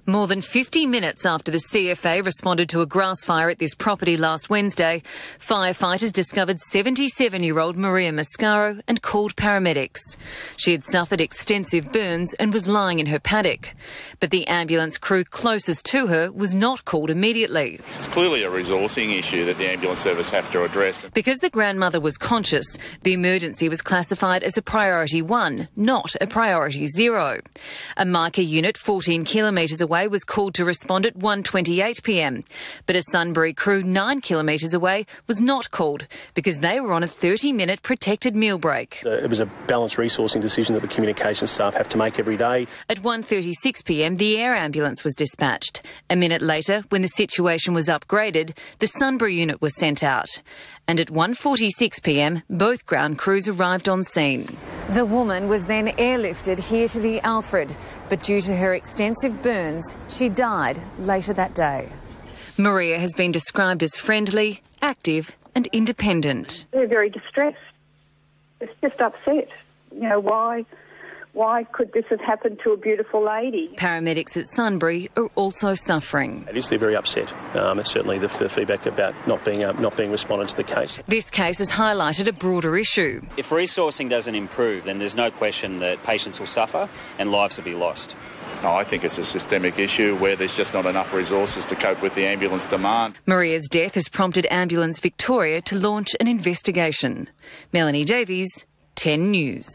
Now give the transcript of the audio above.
More than 50 minutes after the CFA responded to a grass fire at this property last Wednesday, firefighters discovered 77-year-old Maria Mascaro and called paramedics. She had suffered extensive burns and was lying in her paddock. But the ambulance crew closest to her was not called immediately. It's clearly a resourcing issue that the ambulance service have to address. Because the grandmother was conscious, the emergency was classified as a priority 1, not a priority 0. A Micah unit 14 kilometres away was called to respond at 1:28 p.m. But a Sunbury crew 9 kilometres away was not called because they were on a 30-minute protected meal break. It was a balanced resourcing decision that the communications staff have to make every day. At 1:36 p.m, the air ambulance was dispatched. A minute later, when the situation was upgraded, the Sunbury unit was sent out. And at 1:46 p.m, both ground crews arrived on scene. The woman was then airlifted here to the Alfred, but due to her extensive burns, she died later that day. Maria has been described as friendly, active and independent. They're very distressed. It's just upset. You know, why could this have happened to a beautiful lady? Paramedics at Sunbury are also suffering. They're very upset. It's certainly the feedback about not being responded to the case. This case has highlighted a broader issue. If resourcing doesn't improve, then there's no question that patients will suffer and lives will be lost. No, I think it's a systemic issue where there's just not enough resources to cope with the ambulance demand. Maria's death has prompted Ambulance Victoria to launch an investigation. Melanie Davies, 10 News.